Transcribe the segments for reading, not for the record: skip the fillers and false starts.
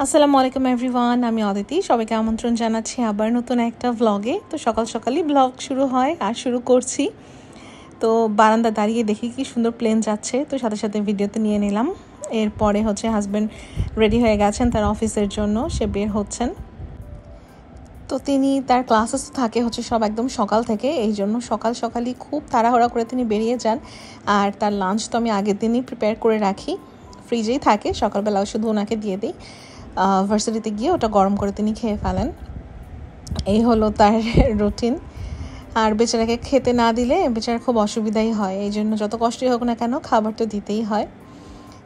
আসসালামু আলাইকুম এভরিওয়ান, আমি অদিতি। সবাইকে আমন্ত্রণ জানাচ্ছি আবার নতুন একটা ভ্লগে। তো সকাল সকালই ভ্লগ শুরু হয় আর শুরু করছি। তো বারান্দা দাঁড়িয়ে দেখি কি সুন্দর প্লেন যাচ্ছে, তো সাথে সাথে ভিডিওতে নিয়ে নিলাম। এরপরে হাজব্যান্ড রেডি হয়ে গেছেন তার অফিসের জন্য, সে বের হচ্ছেন। তো তিনি তার ক্লাসেস থাকে সব একদম সকাল থেকে, এই জন্য সকাল সকালই খুব তাড়াহুড়া করে তিনি বেরিয়ে যান। আর তার লাঞ্চ তো আমি আগের দিনই প্রিপেয়ার করে রাখি, ফ্রিজেই থাকে, সকালবেলাও শুধু ওনাকে দিয়ে দিই। ভার্সিটিতে গিয়ে ওটা গরম করে তিনি খেয়ে ফেলেন। এই হলো তার রুটিন। আর বেচারাকে খেতে না দিলে বেচারা খুব অসুবিধাই হয়, এই জন্য যত কষ্টই হোক না কেন খাবার তো দিতেই হয়।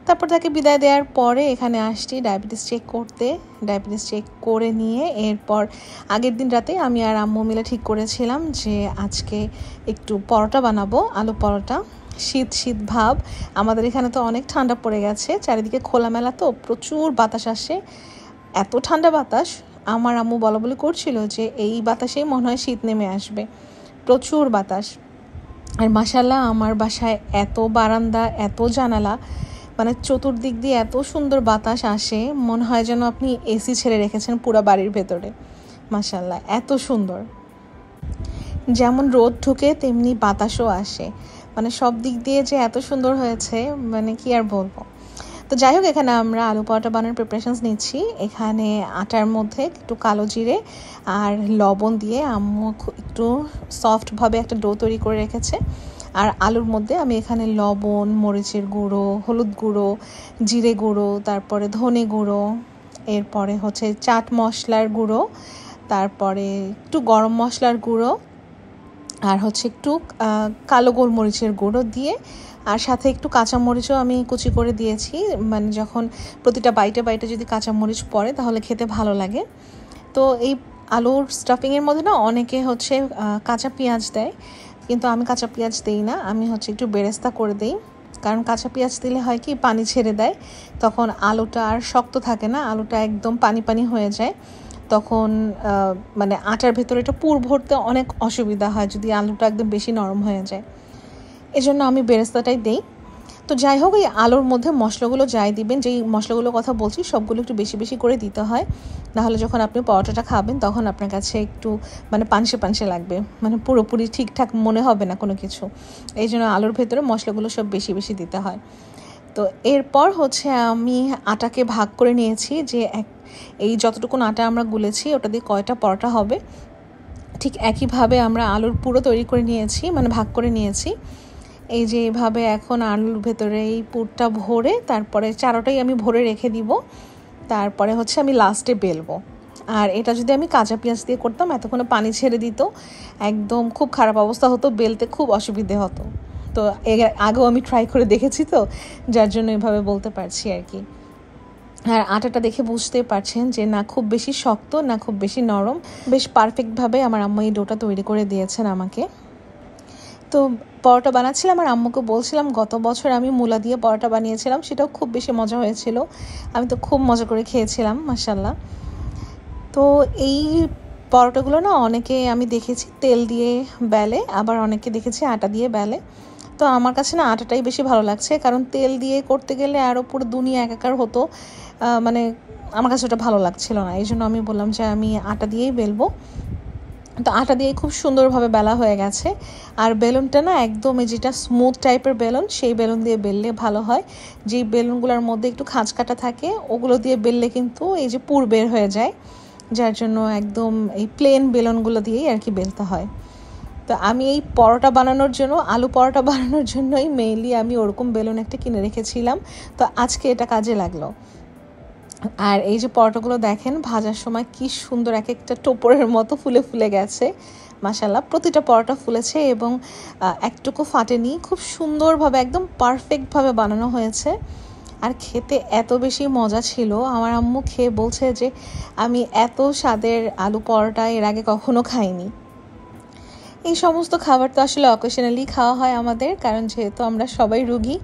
তারপর তাকে বিদায় দেওয়ার পরে এখানে আসছি ডায়াবেটিস চেক করতে। ডায়াবেটিস চেক করে নিয়ে এরপর আগের দিন রাতে আমি আর আম্মু মিলে ঠিক করেছিলাম যে আজকে একটু পরোটা বানাবো, আলু পরোটা। শীত শীত ভাব, আমাদের এখানে তো অনেক ঠান্ডা পড়ে গেছে, চারিদিকে খোলামেলা, তো প্রচুর বাতাস আসে, এত ঠান্ডা বাতাস। আমার আম্মু বলা বলি করছিল যে এই বাতাসেই মনে হয় শীত নেমে আসবে, প্রচুর বাতাস। আর মাশাআল্লাহ আমার বাসায় এত বারান্দা, এত জানালা, মানে চতুর্দিক দিয়ে এত সুন্দর বাতাস আসে, মনে হয় যেন আপনি এসি ছেড়ে রেখেছেন পুরো বাড়ির ভেতরে। মাশাআল্লাহ এত সুন্দর, যেমন রোদ ঢুকে তেমনি বাতাসও আসে, মানে সব দিক দিয়ে যে এত সুন্দর হয়েছে, মানে কি আর বলবো। তো যাই হোক, এখানে আমরা আলু পরোটা বানানোর প্রিপারেশনস নিচ্ছি। এখানে আটার মধ্যে একটু কালো জিরে আর লবণ দিয়ে আম্মু একটু সফটভাবে একটা ডো তৈরি করে রেখেছে। আর আলুর মধ্যে আমি এখানে লবণ, মরিচের গুঁড়ো, হলুদ গুঁড়ো, জিরে গুঁড়ো, তারপরে ধনে গুঁড়ো, এরপরে চাট মশলার গুঁড়ো, তারপরে একটু গরম মশলার গুঁড়ো, আর একটু কালো গোলমরিচের গুঁড়ো দিয়ে, আর সাথে একটু কাঁচামরিচও আমি কুচি করে দিয়েছি, মানে যখন প্রতিটা বাইটে বাইটে যদি কাঁচামরিচ পড়ে তাহলে খেতে ভালো লাগে। তো এই আলুর স্টাফিংয়ের মধ্যে না অনেকে কাঁচা পেঁয়াজ দেয়, কিন্তু আমি কাঁচা পেঁয়াজ দিই না, আমি একটু বেরেস্তা করে দিই। কারণ কাঁচা পেঁয়াজ দিলে হয় কি পানি ছেড়ে দেয়, তখন আলুটা আর শক্ত থাকে না, আলুটা একদম পানি পানি হয়ে যায়, তখন মানে আটার ভেতরে এটা পুর ভরতে অনেক অসুবিধা হয় যদি আলুটা একদম বেশি নরম হয়ে যায়, এজন্য আমি বেরেস্তাটাই দিই। তো যাই হোক, এই আলুর মধ্যে মশলাগুলো যাই দিবেন, যেই মশলাগুলোর কথা বলছি সবগুলো একটু বেশি বেশি করে দিতে হয়, নাহলে যখন আপনি পরোটাটা খাবেন তখন আপনার কাছে একটু মানে পানসে পানসে লাগবে, মানে পুরোপুরি ঠিকঠাক মনে হবে না কোনো কিছু, এই জন্য আলুর ভেতরে মশলাগুলো সব বেশি বেশি দিতে হয়। তো এরপর আমি আটাকে ভাগ করে নিয়েছি, যে এই যতটুকুন আটা আমরা গুলেছি ওটা দিয়ে কয়টা পরোটা হবে, ঠিক একইভাবে আমরা আলুর পুরো তৈরি করে নিয়েছি, মানে ভাগ করে নিয়েছি। এই যে এইভাবে এখন আলুর ভেতরে এই পুরটা ভরে তারপরে চারোটাই আমি ভরে রেখে দিব, তারপরে আমি লাস্টে বেলবো। আর এটা যদি আমি কাঁচা পেঁয়াজ দিয়ে করতাম এতক্ষণে পানি ছেড়ে দিত, একদম খুব খারাপ অবস্থা হতো, বেলতে খুব অসুবিধে হতো। তো আগেও আমি ট্রাই করে দেখেছি, তো যার জন্য এভাবে বলতে পারছি আর কি। আর আটাটা দেখে বুঝতে পারছেন যে না খুব বেশি শক্ত না খুব বেশি নরম, বেশ পারফেক্টভাবে আমার আম্মু এই ডোটা তৈরি করে দিয়েছেন আমাকে। তো পরোটা বানাচ্ছিলাম আর আম্মুকে বলছিলাম গত বছর আমি মূলা দিয়ে পরোটা বানিয়েছিলাম, সেটাও খুব বেশি মজা হয়েছিল, আমি তো খুব মজা করে খেয়েছিলাম মাশাআল্লাহ। তো এই পরোটাগুলো না অনেকে আমি দেখেছি তেল দিয়ে বেলে, আবার অনেকে দেখেছি আটা দিয়ে বেলে। তো আমার কাছে না আটাটাই বেশি ভালো লাগছে, কারণ তেল দিয়ে করতে গেলে আরও পুরো দুনিয়া একাকার হতো, মানে আমার কাছে ওটা ভালো লাগছিল না, এই জন্য আমি বললাম যে আমি আটা দিয়েই বেলবো। তো আটা দিয়ে খুব সুন্দরভাবে বেলা হয়ে গেছে। আর বেলুনটা না একদম যেটা স্মুথ টাইপের বেলুন, সেই বেলুন দিয়ে বেললে ভালো হয়। যেই বেলুনগুলোর মধ্যে একটু খাঁজ কাটা থাকে ওগুলো দিয়ে বেললে কিন্তু এই যে পুর বের হয়ে যায়, যার জন্য একদম এই প্লেন বেলুনগুলো দিয়েই আর কি বেলতে হয়। তো আমি এই পরোটা বানানোর জন্য, আলু পরোটা বানানোর জন্যই মেইনলি আমি ওরকম বেলুন একটা কিনে রেখেছিলাম, তো আজকে এটা কাজে লাগলো। আর এই যে পরোটাগুলো দেখেন ভাজার সময় কি সুন্দর এক একটা টোপরের মতো ফুলে ফুলে গেছে। মাশাআল্লাহ প্রতিটা পরোটা ফুলেছে এবং একটুকু ফাটেনি, খুব সুন্দরভাবে একদম পারফেক্টভাবে বানানো হয়েছে। আর খেতে এত বেশি মজা ছিল, আমার আম্মু খেয়ে বলছে যে আমি এত স্বাদের আলু পরোটা এর আগে কখনো খাইনি। এই সমস্ত খাবার তো আসলে অকেশনালি খাওয়া হয় আমাদের, কারণ যেহেতু আমরা সবাই রুগী,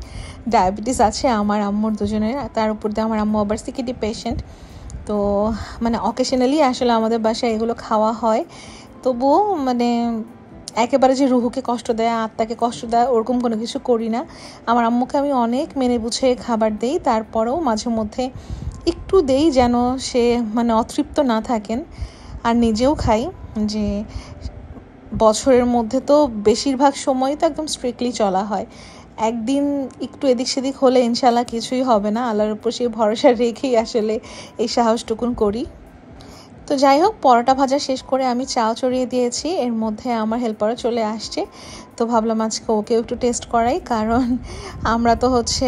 ডায়াবেটিস আছে আমার আম্মুর দুজনের, তার উপর দিয়ে আমার আম্মু আবার সিকিডি পেশেন্ট। তো মানে অকেশনালি আসলে আমাদের বাসায় এগুলো খাওয়া হয়। তবুও মানে একেবারে যে রুহুকে কষ্ট দেয়, আত্মাকে কষ্ট দেয়, ওরকম কোনো কিছু করি না। আমার আম্মুকে আমি অনেক মেনে বুঝে খাবার দেই, তারপরেও মাঝে মধ্যে একটু দেই যেন সে মানে অতৃপ্ত না থাকেন। আর নিজেও খাই, যে বছরের মধ্যে তো বেশিরভাগ সময় তো একদম স্ট্রিক্টলি চলা হয়। একদিন একটু এদিক সেদিক হলে ইনশাল্লাহ কিছুই হবে না, আল্লাহর উপর সেই ভরসা রেখেই আসলে এই সাহসটুকুন করি। তো যাই হোক, পরোটা ভাজা শেষ করে আমি চাও চড়িয়ে দিয়েছি, এর মধ্যে আমার হেল্পারও চলে আসছে। তো ভাবলাম আজকে ওকেও একটু টেস্ট করাই, কারণ আমরা তো হচ্ছে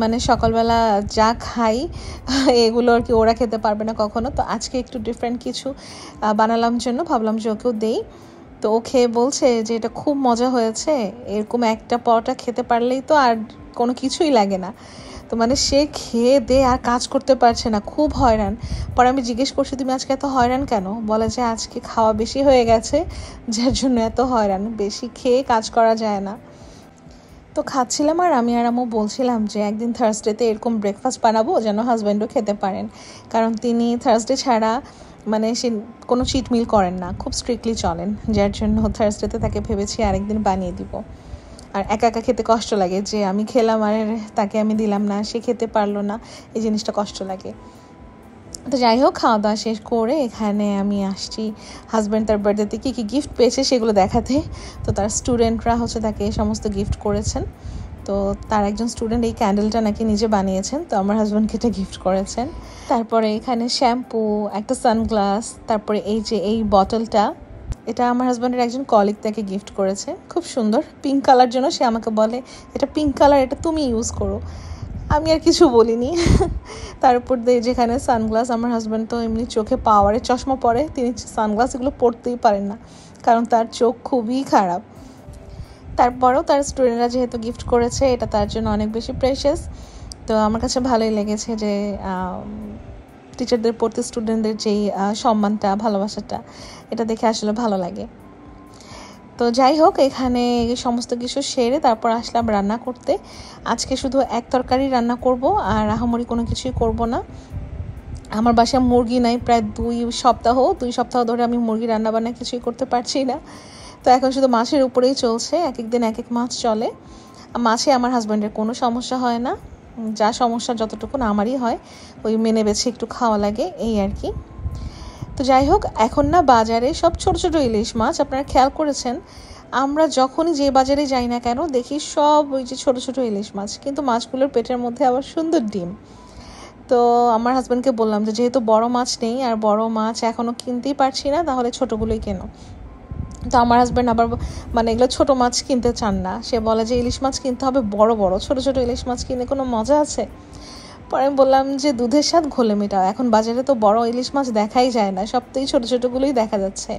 মানে সকালবেলা যা খাই এগুলো আর কি ওরা খেতে পারবে না কখনো। তো আজকে একটু ডিফারেন্ট কিছু বানালাম জন্য ভাবলাম যে ওকেও দেই। তো ও খেয়ে বলছে যে এটা খুব মজা হয়েছে, এরকম একটা পরোটা খেতে পারলেই তো আর কোনো কিছুই লাগে না। তো মানে সে খেয়ে দে আর কাজ করতে পারছে না, খুব হয়রান। পরে আমি জিজ্ঞেস করছি তুমি আজকে এত হয়রান কেন? বলে যে আজকে খাওয়া বেশি হয়ে গেছে, যার জন্য এত হয়রান, বেশি খেয়ে কাজ করা যায় না। তো খাচ্ছিলাম আর আমি আর আম্মু বলছিলাম যে একদিন থার্সডেতে এরকম ব্রেকফাস্ট বানাবো যেন হাজব্যান্ডও খেতে পারেন, কারণ তিনি থার্সডে ছাড়া মানে সে কোনো চিট মিল করেন না, খুব স্ট্রিক্টলি চলেন, যার জন্য থার্সডেতে তাকে ভেবেছি আরেকদিন বানিয়ে দিব। আর একা একা খেতে কষ্ট লাগে, যে আমি খেলাম আর তাকে আমি দিলাম না, সে খেতে পারলো না, এই জিনিসটা কষ্ট লাগে। তো যাই হোক, খাওয়া দাওয়া শেষ করে এখানে আমি আসছি হাজব্যান্ড তার বার্থডেতে কী কী গিফট পেয়েছে সেগুলো দেখাতে। তো তার স্টুডেন্টরা হচ্ছে তাকে এই সমস্ত গিফট করেছেন। তো তার একজন স্টুডেন্ট এই ক্যান্ডেলটা নাকি নিজে বানিয়েছেন, তো আমার হাজব্যান্ডকে এটা গিফট করেছেন। তারপরে এখানে শ্যাম্পু, একটা সানগ্লাস, তারপরে এই যে এই বটলটা, এটা আমার হাজব্যান্ডের একজন কলিগ তাকে গিফট করেছে, খুব সুন্দর পিঙ্ক কালার জন্য। সে আমাকে বলে এটা পিঙ্ক কালার, এটা তুমি ইউজ করো। আমি আর কিছু বলিনি। তার উপর দিয়ে যেখানে সানগ্লাস, আমার হাজব্যান্ড তো এমনি চোখে পাওয়ারের চশমা পরে, তিনি সানগ্লাস এগুলো পরতেই পারেন না, কারণ তার চোখ খুবই খারাপ। তারপরেও তার স্টুডেন্টরা যেহেতু গিফট করেছে, এটা তার জন্য অনেক বেশি প্রেশাস। তো আমার কাছে ভালোই লেগেছে যে টিচারদের প্রতি স্টুডেন্টদের যেই সম্মানটা, ভালোবাসাটা, এটা দেখে আসলে ভালো লাগে। তো যাই হোক, এখানে সমস্ত কিছু সেরে তারপর আসলাম রান্না করতে। আজকে শুধু এক তরকারি রান্না করব, আর আহামরি কোনো কিছুই করব না। আমার বাসায় মুরগি নাই প্রায় 2 সপ্তাহ ধরে আমি মুরগি রান্না বান্না কিছুই করতে পারছি না। তো এখন শুধু মাছের উপরেই চলছে, এক এক দিন এক এক মাছ চলে। মাছে আমার হাজব্যান্ডের কোনো সমস্যা হয় না, যা সমস্যা যতটুকু আমারই হয়, ওই মেনে বেছে একটু খাওয়া লাগে, এই আর কি। তো যাই হোক, এখন না বাজারে সব ছোট ছোট ইলিশ মাছ, আপনারা খেয়াল করেছেন আমরা যখনই যে বাজারে যাই না কেন দেখি সব ওই যে ছোট ছোট ইলিশ মাছ, কিন্তু মাছগুলোর পেটের মধ্যে আবার সুন্দর ডিম। তো আমার হাজব্যান্ডকে বললাম যে যেহেতু বড় মাছ নেই আর বড় মাছ এখনও কিনতেই পারছি না, তাহলে ছোটোগুলোই কেন। তো আমার হাজব্যান্ড আবার মানে এগুলো ছোটো মাছ কিনতে চান না, সে বলে যে ইলিশ মাছ কিনতে হবে বড় বড়, ছোট ছোট ইলিশ মাছ কিনে কোনো মজা আছে? পরে আমি বললাম যে দুধের স্বাদ ঘোলে মেটাও, এখন বাজারে তো বড় ইলিশ মাছ দেখাই যায় না, সবটাই ছোটো ছোটোগুলোই দেখা যাচ্ছে।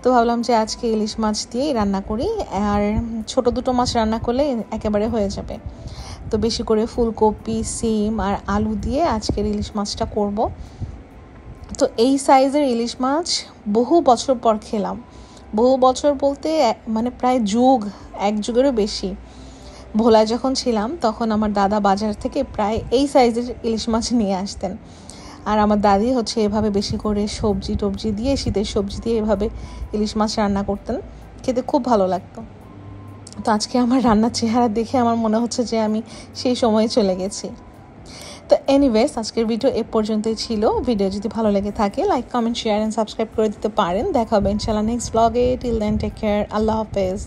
তো ভাবলাম যে আজকে ইলিশ মাছ দিয়েই রান্না করি, আর ছোট দুটো মাছ রান্না করলে একেবারে হয়ে যাবে। তো বেশি করে ফুলকপি, সিম আর আলু দিয়ে আজকের ইলিশ মাছটা করব। তো এই সাইজের ইলিশ মাছ বহু বছর পর খেলাম, বহু বছর বলতে মানে প্রায় এক যুগেরও বেশি। ভোলায় যখন ছিলাম তখন আমার দাদা বাজার থেকে প্রায় এই সাইজের ইলিশ মাছ নিয়ে আসতেন, আর আমার দাদি হচ্ছে এভাবে বেশি করে সবজি টবজি দিয়ে, শীতের সবজি দিয়ে এভাবে ইলিশ মাছ রান্না করতেন, খেতে খুব ভালো লাগতো। তো আজকে আমার রান্নার চেহারা দেখে আমার মনে হচ্ছে যে আমি সেই সময়ে চলে গেছি। তো এনিওয়েজ, আজকের ভিডিও এ পর্যন্তই ছিল। ভিডিও যদি ভালো লেগে থাকে like, comment, share and subscribe করে দিতে পারেন। দেখা হবে ইনশাআল্লাহ নেক্সট ব্লগে। টিল দেন টেক কেয়ার, আল্লাহ হাফেজ।